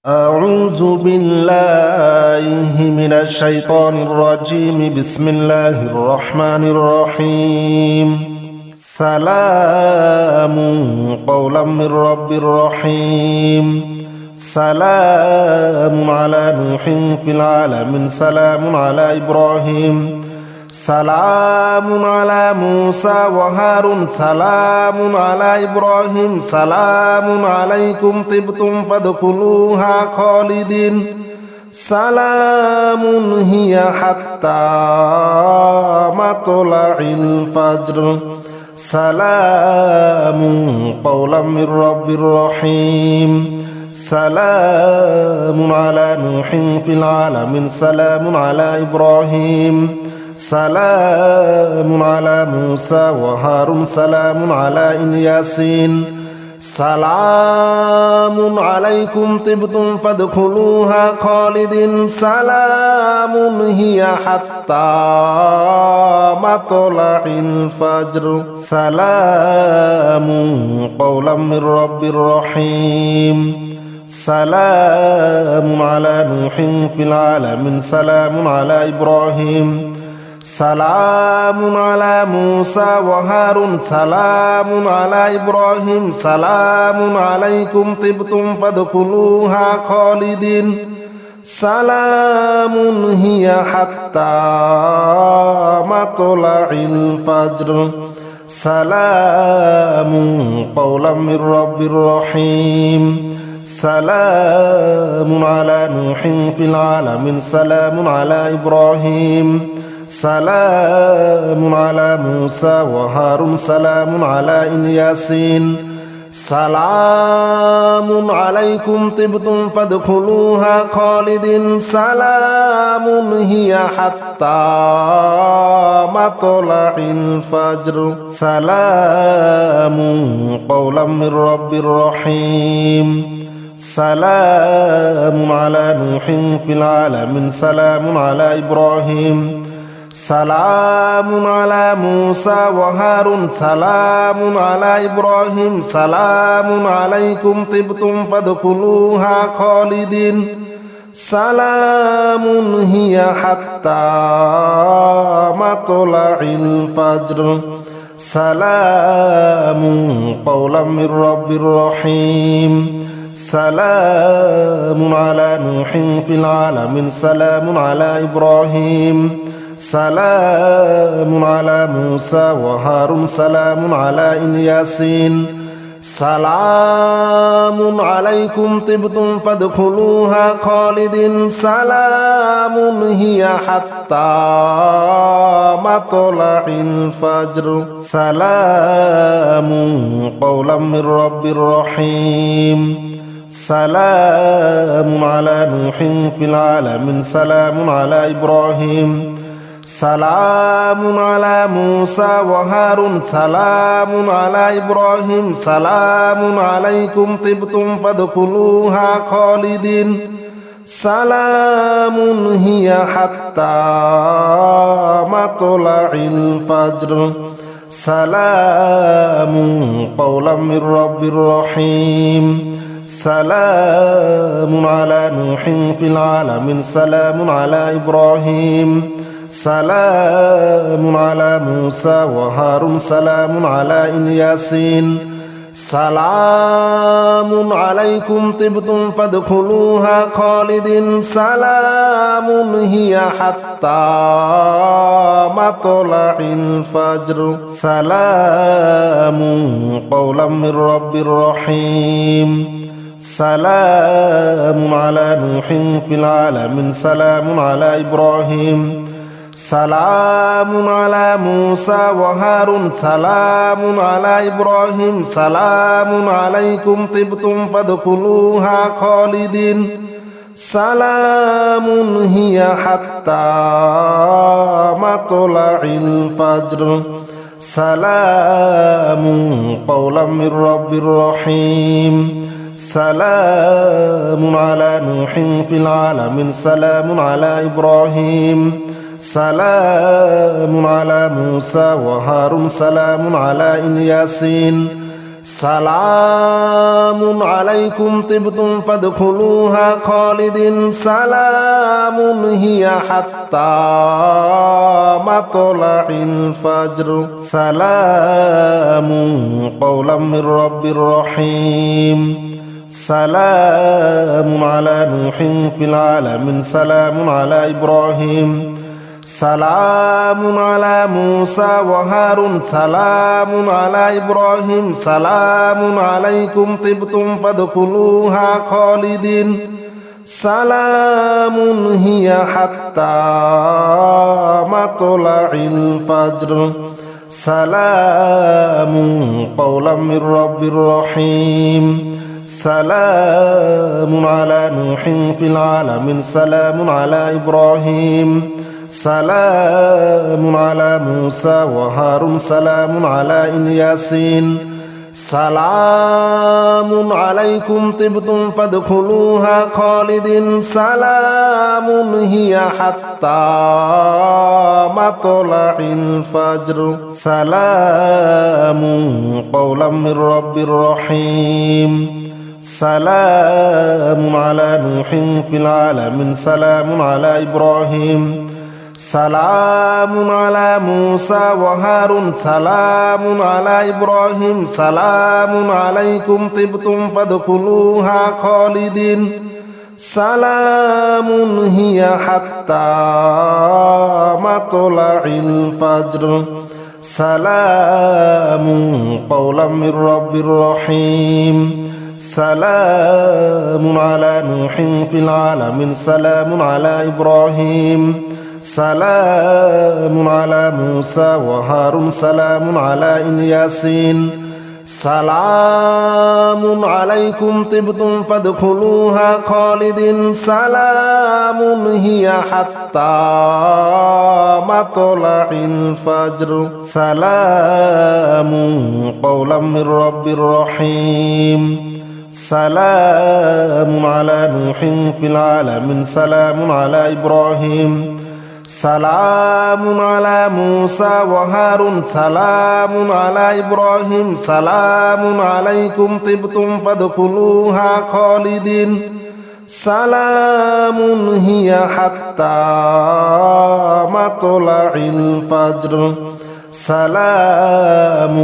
أعوذ بالله من الشيطان الرجيم. بسم الله الرحمن الرحيم. سلام قولا من رب رحيم. سلام على نوح في العالمين. سلام على إبراهيم. سلام على موسى وهارون. سلام على إبراهيم. سلام عليكم طبتم فادخلوها خالدين. سلام هي حتى مطلع الفجر. سلام قولا من رب رحيم. سلام على نوح في العالمين. سلام على إبراهيم. سلام على موسى وهارون. سلام على الياسين. سلام عليكم طبتم فادخلوها خالدين. سلام هي حتى مطلع الفجر. سلام قولا من رب رحيم. سلام على نوح في العالمين. سلام على إبراهيم. سلام على موسى وهارون. سلام على إبراهيم. سلام عليكم طبتم فادخلوها خالدين. سلام هي حتى مطلع الفجر. سلام قولا من رب رحيم. سلام على نوح في العالمين. سلام على إبراهيم. سلام على موسى وهارون. سلام على الياسين. سلام عليكم طبتم فادخلوها خالدين. سلام هي حتى مطلع الفجر. سلام قولا من رب رحيم. سلام على نوح في العالمين. سلام على إبراهيم. سلام على موسى وهارون. سلام على إبراهيم. سلام عليكم طبتم فادخلوها خالدين. سلام هي حتى مطلع الفجر. سلام قولا من رب رحيم. سلام على نوح في العالمين. سلام على إبراهيم. سلام على موسى وهارون. سلام على الياسين. سلام عليكم طبتم فادخلوها خالدين. سلام هي حتى مطلع الفجر. سلام قولا من رب رحيم. سلام على نوح في العالمين. سلام على إبراهيم. سلام على موسى وهارون. سلام على إبراهيم. سلام عليكم طبتم فادخلوها خالدين. سلام هي حتى مطلع الفجر. سلام قولا من رب رحيم. سلام على نوح في العالمين. سلام على إبراهيم. سلام على موسى وهارون. سلام على الياسين. سلام عليكم طبتم فادخلوها خالدين. سلام هي حتى مطلع الفجر. سلام قولا من رب رحيم. سلام على نوح في العالمين. سلام على إبراهيم. سلام على موسى وهارون. سلام على إبراهيم. سلام عليكم طبتم فادخلوها خالدين. سلام هي حتى مطلع الفجر. سلام قولا من رب رحيم. سلام على نوح في العالمين. سلام على إبراهيم. سلام على موسى وهارون. سلام على الياسين. سلام عليكم طبتم فادخلوها خالدين سلام هي حتى مطلع الفجر سلام قولا من رب رحيم سلام على نوح في العالمين سلام على إبراهيم سلام على موسى وهارون سلام على إبراهيم سلام عليكم طبتم فادخلوها خالدين سلام هي حتى مطلع الفجر سلام قولا من رب رحيم سلام على نوح في العالمين سلام على إبراهيم سلام على موسى وهارون سلام على الياسين سلام عليكم طبتم فادخلوها خالدين سلام هي حتى مطلع الفجر سلام قولا من رب رحيم سلام على نوح في العالمين سلام على إبراهيم سلام على موسى وهارون سلام على إبراهيم سلام عليكم طبتم فادخلوها خالدين سلام هي حتى مطلع الفجر سلام قولا من رب رحيم سلام على نوح في العالمين سلام على إبراهيم سلام على موسى وهارون سلام على الياسين سلام عليكم طبتم فادخلوها خالدين سلام هي حتى مطلع الفجر سلام قولا من رب رحيم سلام على نوح في العالمين سلام على إبراهيم سلام على موسى وهارون سلام على إبراهيم سلام عليكم طبتم فادخلوها خالدين سلام هي حتى مطلع الفجر سلام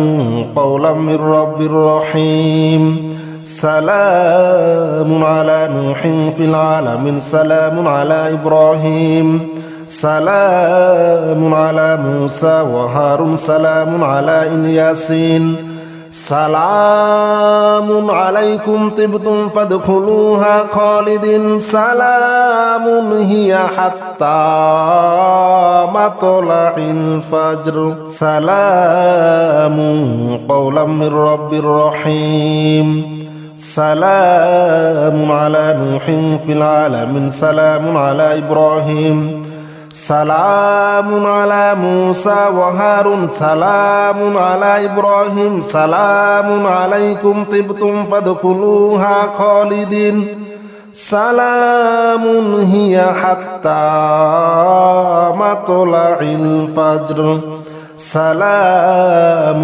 قولا من رب رحيم سلام على نوح في العالمين سلام على إبراهيم سلام على موسى وهارون سلام على الياسين سلام عليكم طبتم فادخلوها خالدين سلام هي حتى مطلع الفجر سلام قولا من رب رحيم سلام على نوح في العالمين سلام على إبراهيم سلام على موسى وهارون سلام على إبراهيم سلام عليكم طبتم فادخلوها خالدين سلام هي حتى مطلع الفجر سلام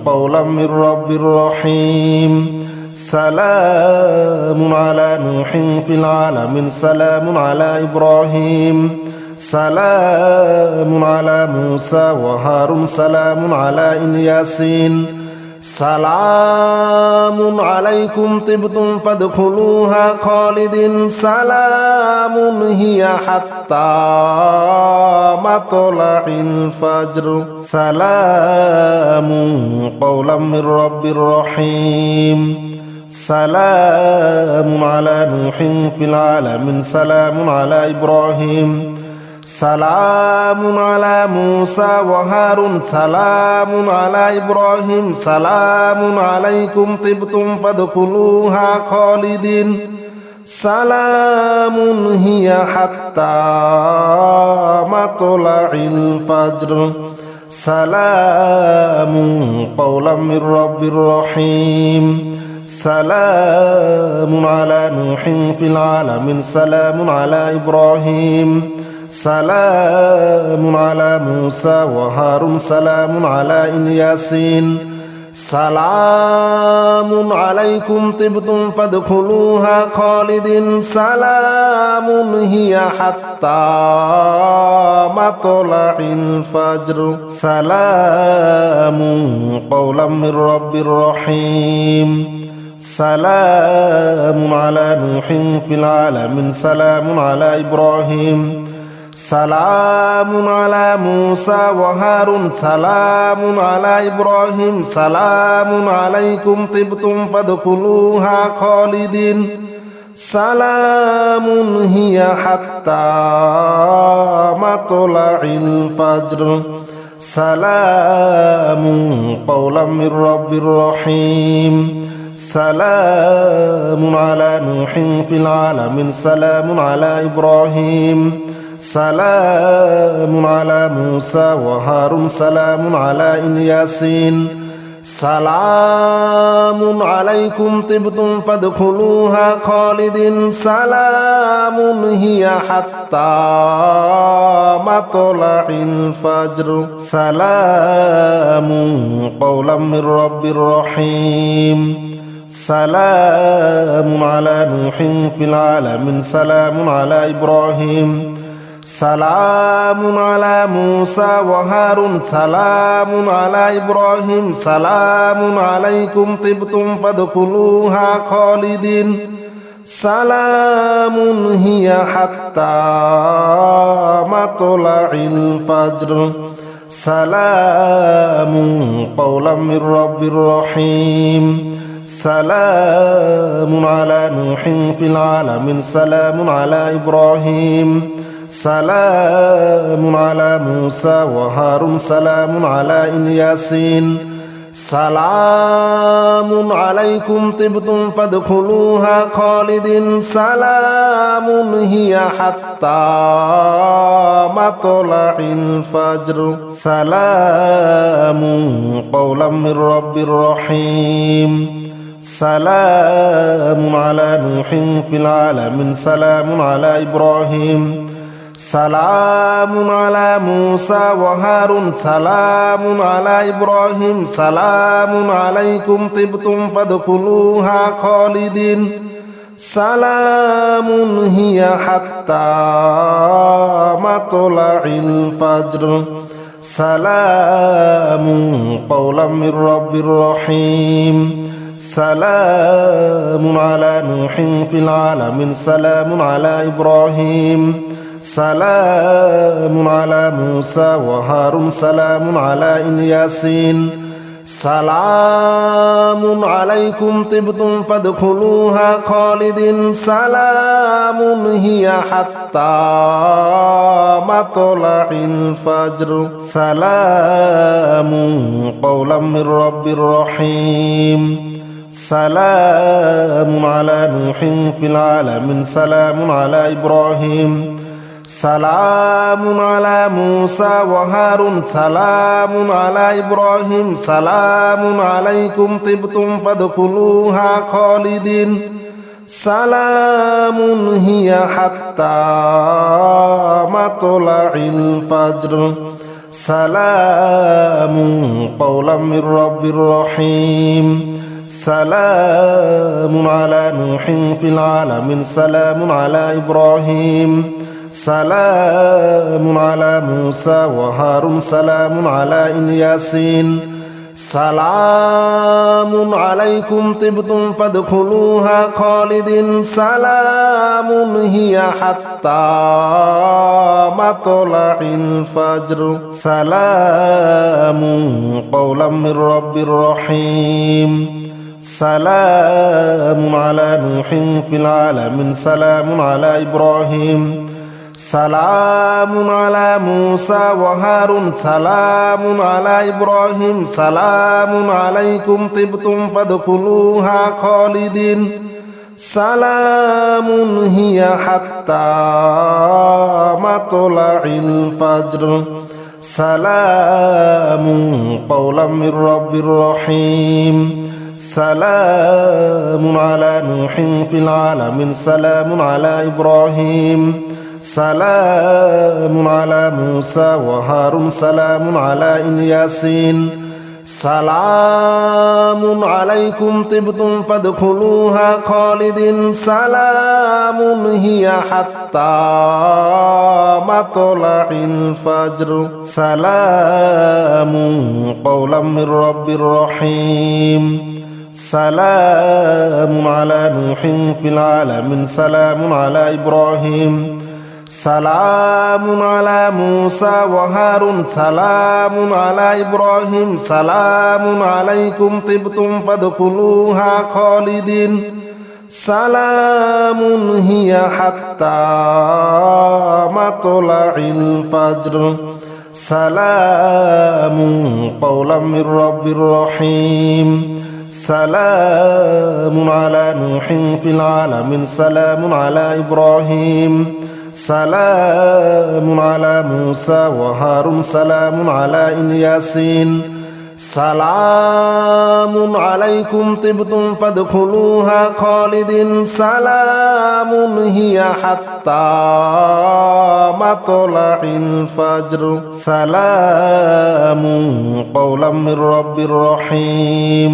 قولا من رب رحيم سلام على نوح في العالمين سلام على إبراهيم سلام على موسى وهارون سلام على الياسين سلام عليكم طبتم فادخلوها خالدين سلام هي حتى مطلع الفجر سلام قولا من رب رحيم سلام على نوح في العالمين سلام على إبراهيم سلام على موسى وهارون سلام على إبراهيم سلام عليكم طبتم فادخلوها خالدين سلام هي حتى مطلع الفجر سلام قولا من رب رحيم سلام على نوح في العالمين سلام على إبراهيم سلام على موسى وهارون سلام على الياسين سلام عليكم طبتم فادخلوها خالدين سلام هي حتى مطلع الفجر سلام قولا من رب رحيم سلام على نوح في العالمين سلام على إبراهيم سلام على موسى وهارون سلام على إبراهيم سلام عليكم طبتم فادخلوها خالدين سلام هي حتى مطلع الفجر سلام قولا من رب رحيم سلام على نوح في العالمين سلام على إبراهيم سلام على موسى وهارون سلام على الياسين سلام عليكم طبتم فادخلوها خالدين سلام هي حتى مطلع الفجر سلام قولا من رب رحيم سلام على نوح في العالمين سلام على إبراهيم سلام على موسى وهارون سلام على إبراهيم سلام عليكم طبتم فادخلوها خالدين سلام هي حتى مطلع الفجر سلام قولا من رب رحيم سلام على نوح في العالمين سلام على إبراهيم سلام على موسى وهارون سلام على الياسين سلام عليكم طبتم فادخلوها خالدين سلام هي حتى مطلع الفجر سلام قولا من رب رحيم سلام على نوح في العالمين سلام على إبراهيم سلام على موسى وهارون سلام على إبراهيم سلام عليكم طبتم فادخلوها خالدين سلام هي حتى مطلع الفجر سلام قولا من رب رحيم سلام على نوح في العالمين سلام على إبراهيم سلام على موسى وهارون سلام على الياسين سلام عليكم طبتم فادخلوها خالدين سلام هي حتى مطلع الفجر سلام قولا من رب رحيم سلام على نوح في العالمين سلام على إبراهيم سلام على موسى وهارون سلام على إبراهيم سلام عليكم طبتم فادخلوها خالدين سلام هي حتى مطلع الفجر سلام قولا من رب رحيم سلام على نوح في العالمين سلام على إبراهيم سلام على موسى وهارون سلام على الياسين سلام عليكم طبتم فادخلوها خالدين سلام هي حتى مطلع الفجر سلام قولا من رب رحيم سلام على نوح في العالمين سلام على إبراهيم سلام على موسى وهارون سلام على إبراهيم سلام عليكم طبتم فادخلوها خالدين سلام هي حتى مطلع الفجر سلام قولا من رب رحيم سلام على نوح في العالمين سلام على إبراهيم سلام على موسى وهارون سلام على الياسين سلام عليكم طبتم فادخلوها خالدين سلام هي حتى مطلع الفجر سلام قولا من رب رحيم سلام على نوح في العالمين سلام على إبراهيم سلام على موسى وهارون سلام على إبراهيم سلام عليكم طبتم فادخلوها خالدين سلام هي حتى مطلع الفجر سلام قولا من رب رحيم سلام على نوح في العالمين سلام على إبراهيم سلام على موسى وهارون سلام على الياسين سلام عليكم طبتم فادخلوها خالدين سلام هي حتى مطلع الفجر سلام قولا من رب رحيم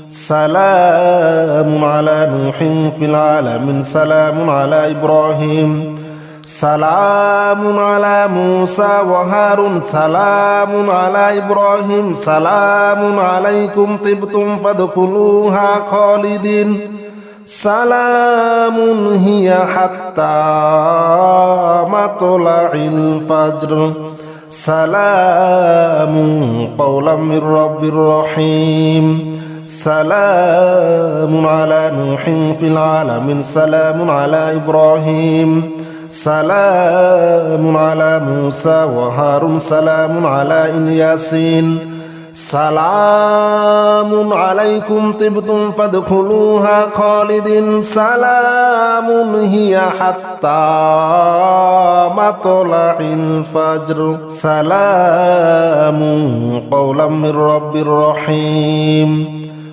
سلام على نوح في العالمين سلام على إبراهيم سلام على موسى وهارون سلام على إبراهيم سلام عليكم طبتم فادخلوها خالدين سلام هي حتى مطلع الفجر سلام قولا من رب رحيم سلام على نوح في العالمين سلام على إبراهيم سلام على موسى وهارون سلام على الياسين سلام عليكم طبتم فادخلوها خالدين سلام هي حتى مطلع الفجر سلام قولا من رب رحيم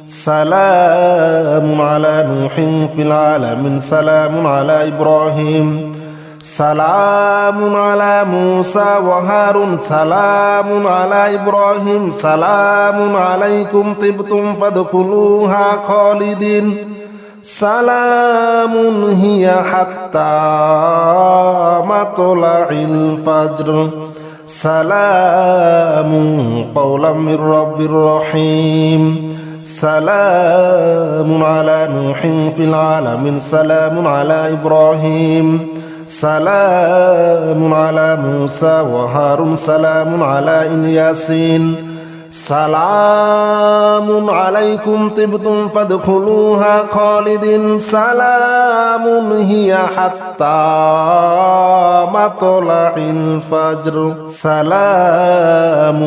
سلام على نوح في العالمين سلام على إبراهيم سلام على موسى وهارون سلام على إبراهيم سلام عليكم طبتم فادخلوها خالدين سلام هي حتى مطلع الفجر سلام قولا من رب رحيم سلام على نوح في العالمين سلام على إبراهيم سلام على موسى وهارون سلام على الياسين سلام عليكم طبتم فادخلوها خالدين سلام هي حتى مطلع الفجر سلام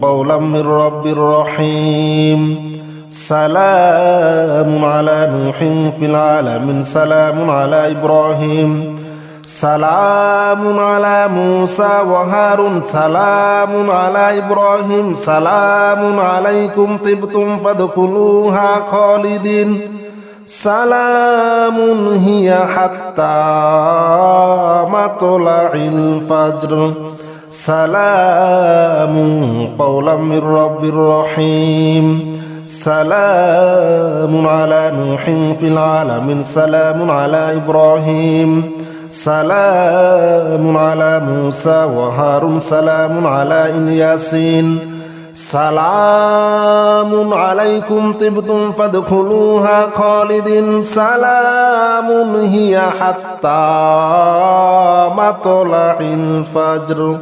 قولا من رب رحيم سلام على نوح في العالمين سلام على إبراهيم سلام على موسى وهارون سلام على إبراهيم سلام عليكم طبتم فادخلوها خالدين سلام هي حتى مطلع الفجر سلام قولا من رب رحيم سلام على نوح في العالمين سلام على إبراهيم سلام على موسى وهارون سلام على الياسين سلام عليكم طبتم فادخلوها خالدين سلام هي حتى مطلع الفجر